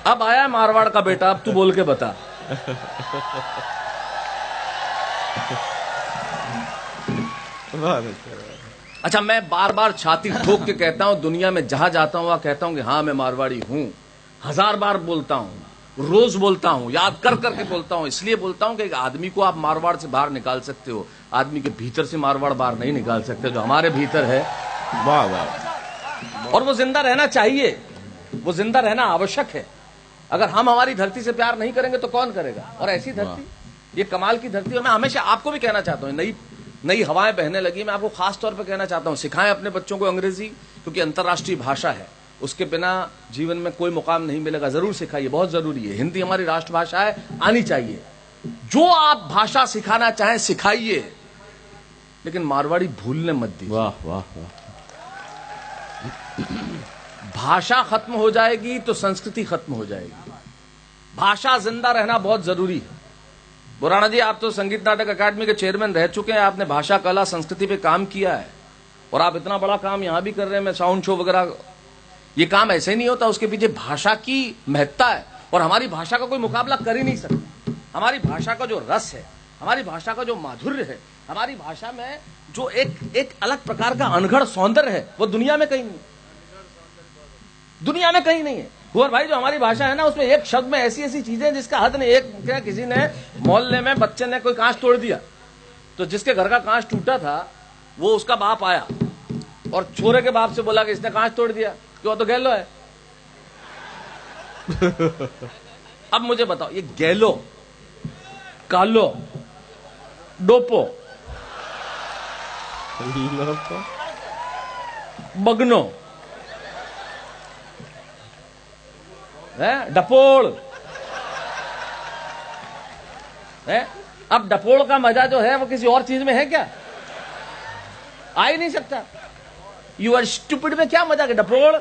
अब आया है मारवाड़ का बेटा, अब तू बोल के बता। अच्छा, मैं बार बार छाती ठोक के कहता हूं, दुनिया में जहां जाता हूं वहां कहता हूं कि हाँ मैं मारवाड़ी हूं। 1000 बार बोलता हूं, रोज बोलता हूं, याद कर करके बोलता हूं। इसलिए बोलता हूं कि एक आदमी को आप मारवाड़ से बाहर निकाल सकते हो, आदमी के भीतर से मारवाड़ बाहर नहीं निकाल सकते, जो हमारे भीतर है। वाह वाह। और वो जिंदा रहना चाहिए, वो जिंदा रहना आवश्यक है। अगर हम हमारी धरती से प्यार नहीं करेंगे तो कौन करेगा? और ऐसी धरती, ये कमाल की धरती। और मैं हमेशा आपको भी कहना चाहता हूं, नई नई हवाएं बहने लगी, मैं आपको खास तौर पर कहना चाहता हूं, सिखाएं अपने बच्चों को अंग्रेजी, क्योंकि अंतर्राष्ट्रीय भाषा है, उसके बिना जीवन में कोई मुकाम नहीं मिलेगा। जरूर सिखाइए, बहुत जरूरी है। हिंदी हमारी राष्ट्रभाषा है, आनी चाहिए। जो आप भाषा सिखाना चाहें सिखाइए, लेकिन मारवाड़ी भूलने मत दीजिए। वाह वाह वाह। भाषा खत्म हो जाएगी तो संस्कृति खत्म हो जाएगी। भाषा जिंदा रहना बहुत जरूरी है। बुराना जी, आप तो संगीत नाटक अकादमी के चेयरमैन रह चुके हैं, आपने भाषा कला संस्कृति पे काम किया है, और आप इतना बड़ा काम यहां भी कर रहे हैं। मैं साउंड शो वगैरह, ये काम ऐसे नहीं होता, उसके पीछे भाषा की महत्ता है। और हमारी भाषा का कोई मुकाबला कर ही नहीं सकता। हमारी भाषा का जो रस है, हमारी भाषा का जो माधुर्य है, हमारी भाषा में जो एक अलग प्रकार का अनघड़ सौंदर्य है, वो दुनिया में कहीं नहीं, दुनिया में कहीं नहीं है। कुंवर भाई, जो हमारी भाषा है ना, उसमें एक शब्द में ऐसी ऐसी चीजें जिसका हद नहीं। एक क्या, किसी ने मोहल्ले में बच्चे ने कोई कांच तोड़ दिया, तो जिसके घर का कांच टूटा था वो उसका बाप आया और छोरे के बाप से बोला कि इसने कांच तोड़ दिया, क्यों? तो गैलो है। अब मुझे बताओ, ये गैलो, कालो, डोपो, बगनो है, डपोड़ है। अब डपोड़ का मजा जो है वो किसी और चीज में है क्या? आ ही नहीं सकता। यू आर स्टूपिड में क्या मजा है? डपोड़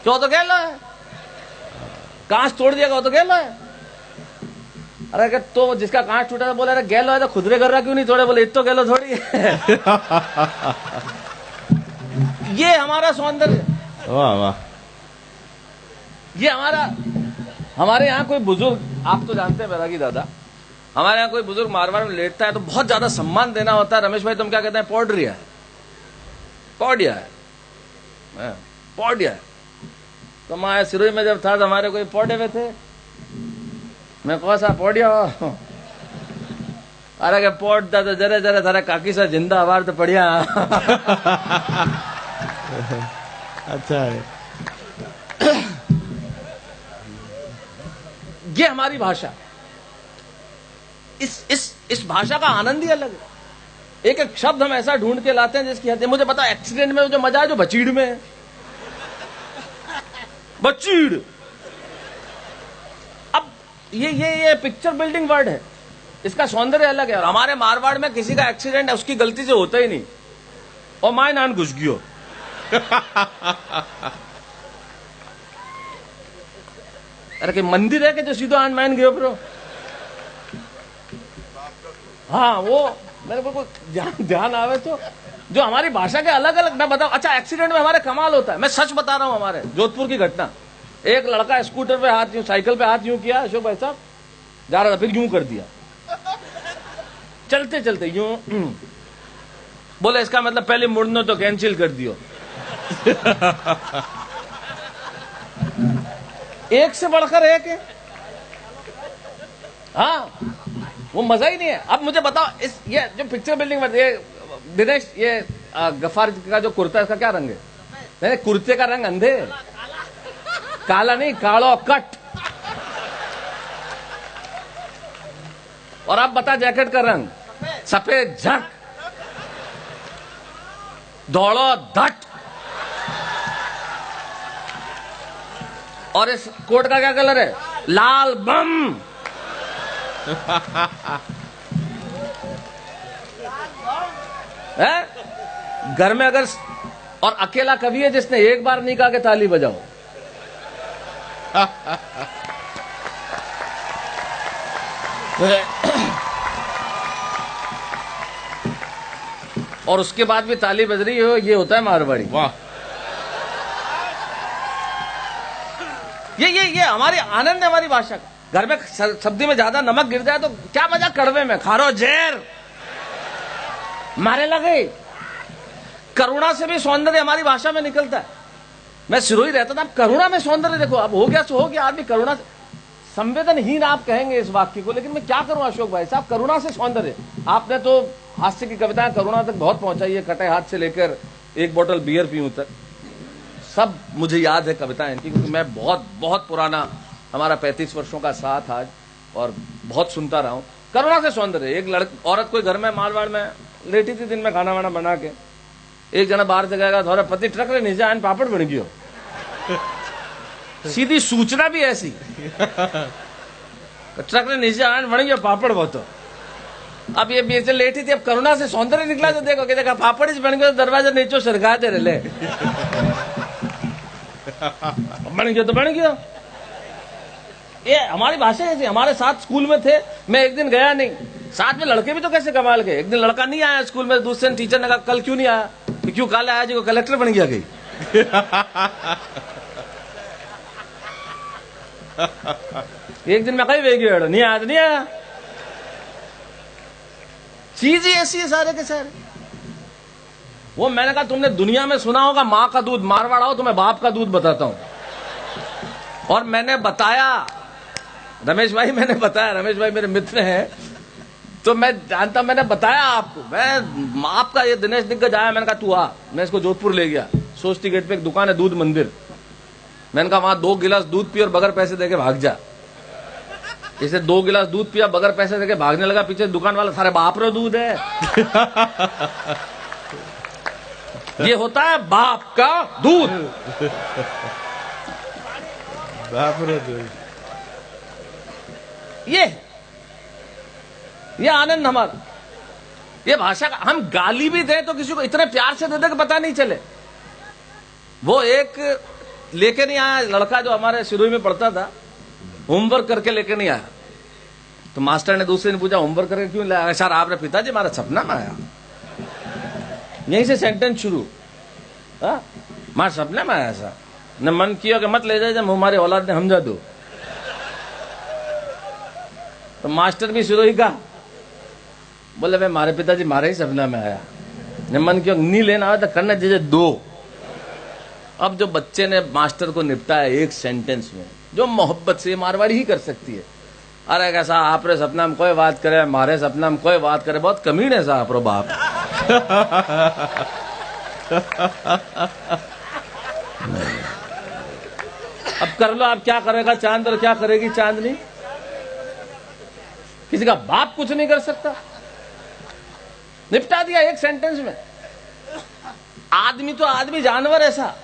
क्यों? तो गैलो है। कांच तोड़ दिया तो गैलो है। अरे अगर तो जिसका कांच टूटा था बोला, अरे गैलो है तो खुदरे कर रहा क्यों नहीं तोड़े? बोले इतो गैलो थोड़ी है। ये हमारा सौंदर्य। वाह वाह। ये हमारे यहाँ कोई बुजुर्ग, आप तो जानते हैं बैरागी दादा, हमारे यहाँ कोई बुजुर्ग मारवाड़ में लेटता है तो बहुत ज्यादा सम्मान देना होता है। रमेश भाई, तुम क्या कहते हैं? पौडिया है, पौडिया है, पौडिया है। तो मैं सिरोही में जब था तो हमारे कोई पौडे में थे, मैं कौन सा पौडिया हो? अरे के पौट था तो जरे जरे थारे काकी सा जिंदा आवार तो पढ़िया। अच्छा है। ये हमारी भाषा, इस भाषा का आनंद ही अलग है। एक एक शब्द हम ऐसा ढूंढ के लाते हैं जिसकी हद। मुझे पता, एक्सीडेंट में जो मजा है जो बचीड़ में है। बचीड़, अब ये पिक्चर बिल्डिंग वर्ड है, इसका सौंदर्य अलग है। और हमारे मारवाड़ में किसी का एक्सीडेंट है उसकी गलती से होता ही नहीं, और माय नान घुस गयो। अरे कि मंदिर है कि जो सीधो आन मान गयो ब्रो? हाँ, वो मेरे को ध्यान आवे तो जो हमारी भाषा के अलग अलग। मैं बताऊं, अच्छा एक्सीडेंट में हमारे कमाल होता है। मैं सच बता रहा हूं, हमारे जोधपुर की घटना। एक लड़का स्कूटर पे हाथ यूं, साइकिल पे हाथ यूं किया, अशोक भाई साहब जा रहा था, फिर यूं कर दिया, चलते चलते यूं। बोले इसका मतलब पहले मुड़ना तो कैंसिल कर दियो। एक से बढ़कर एक है। हाँ, वो मजा ही नहीं है। अब मुझे बताओ, ये जो पिक्चर बिल्डिंग में, ये दिनेश, ये गफ्फार का जो कुर्ता है, इसका क्या रंग है? नहीं, कुर्ते का रंग अंधे, काला नहीं, कालो कट। और अब बता जैकेट का रंग सफेद झक, दौड़ो धट। और इस कोट का क्या कलर है? लाल बम। है? घर में अगर, और अकेला कवि है जिसने एक बार नहीं कहा कि ताली बजाओ। और उसके बाद भी ताली बज रही हो, ये होता है मारवाड़ी। वाह। ये हमारी आनंद है हमारी भाषा का। घर में सब्जी में ज्यादा नमक गिर जाए तो क्या मजा, कड़वे में खारो जहर मारे लगे। करुणा से भी सौंदर्य हमारी भाषा में निकलता है। मैं सिरोही रहता था, अब करुणा में सौंदर्य देखो, अब हो गया सो हो गया। आदमी करुणा से संवेदनहीन आप कहेंगे इस वाक्य को, लेकिन मैं क्या करूं अशोक भाई साहब, करुणा से सौंदर्य। आपने तो हास्य की कविताएं करुणा तक बहुत पहुंचाई है, कटे हाथ से लेकर एक बोतल बियर पीऊं तक, सब मुझे याद है कविताएं इनकी, क्योंकि मैं बहुत बहुत पुराना, हमारा 35 वर्षों का साथ आज, और बहुत सुनता रहा हूं। करुणा से सौंदर्य। एक औरत कोई घर में मारवाड़ में लेटी थी, दिन में खाना वाना बना के, एक जना बाहर से गएगा, थोड़ा पति ट्रक रे नीचे आन पापड़ बन गयो। सीधी सूचना भी ऐसी, ट्रक रे नीचे आन बन गयो पापड़ वो तो। अब ये बीच लेटी थी, अब करुणा से सौंदर्य निकला तो देखो कि देखा पापड़ ही बन गयो, दरवाजा नीचे सरका दे रहे बन गयो तो बन गयो। ये हमारी भाषा ऐसी। हमारे साथ स्कूल में थे, मैं एक दिन गया नहीं, साथ में लड़के भी तो कैसे कमाल के। एक दिन लड़का नहीं आया स्कूल में, दूसरे दिन टीचर ने कहा कल क्यों नहीं आया, क्यों कल आया जी को कलेक्टर बन गया गई। एक दिन मैं कहीं वे गया, नहीं आया तो नहीं आया। चीज ही ऐसी है सारे के सारे। वो मैंने कहा तुमने दुनिया में सुना होगा मां का दूध, मारवाड़ आओ तुम्हें बाप का दूध बताता हूं। और मैंने बताया, रमेश भाई मैंने बताया, रमेश भाई मेरे मित्र हैं तो मैं जानता, मैंने बताया आपको। मैं आपका ये दिनेश दिग्गज आया, मैंने कहा तू आ, मैं इसको जोधपुर ले गया। सोस्ती गेट पे एक दुकान है दूध मंदिर, मैंने कहा वहां 2 गिलास दूध पी और बगैर पैसे देके भाग जा। इसे 2 गिलास दूध पिया, बगैर पैसे देके भागने लगा। पीछे दुकान वाला, सारे बाप रो दूध है। ये होता है बाप का दूध। बाप रे दूध। ये आनंद हमारा, ये भाषा का। हम गाली भी दें तो किसी को इतने प्यार से दे दे कि पता नहीं चले। वो एक लेके नहीं आया लड़का जो हमारे सिरोही में पढ़ता था, होमवर्क करके लेके नहीं आया। तो मास्टर ने दूसरे ने पूछा होमवर्क करके क्यों लाया? सर आपने पिताजी हमारा सपना में आया। यहीं से सेंटेंस शुरू, मार सपने में आया सर ने मन किया कि मत ले जाए, जब हमारी औलाद ने समझा दो। तो मास्टर भी सिरोही का बोले भाई मारे पिताजी मारे ही सपना में आया, ने मन किया नहीं लेना आया तो करना जैसे दो। अब जो बच्चे ने मास्टर को निपटाया एक सेंटेंस में, जो मोहब्बत से मारवाड़ी ही कर सकती है। अरे कैसा आप रे सपना में कोई बात करे, मारे सपना में कोई बात करे, बहुत कमीन है साहब रो बाप। अब कर लो आप, क्या करेगा चांद और क्या करेगी चांदनी। किसी का बाप कुछ नहीं कर सकता, निपटा दिया एक सेंटेंस में। आदमी तो आदमी, जानवर ऐसा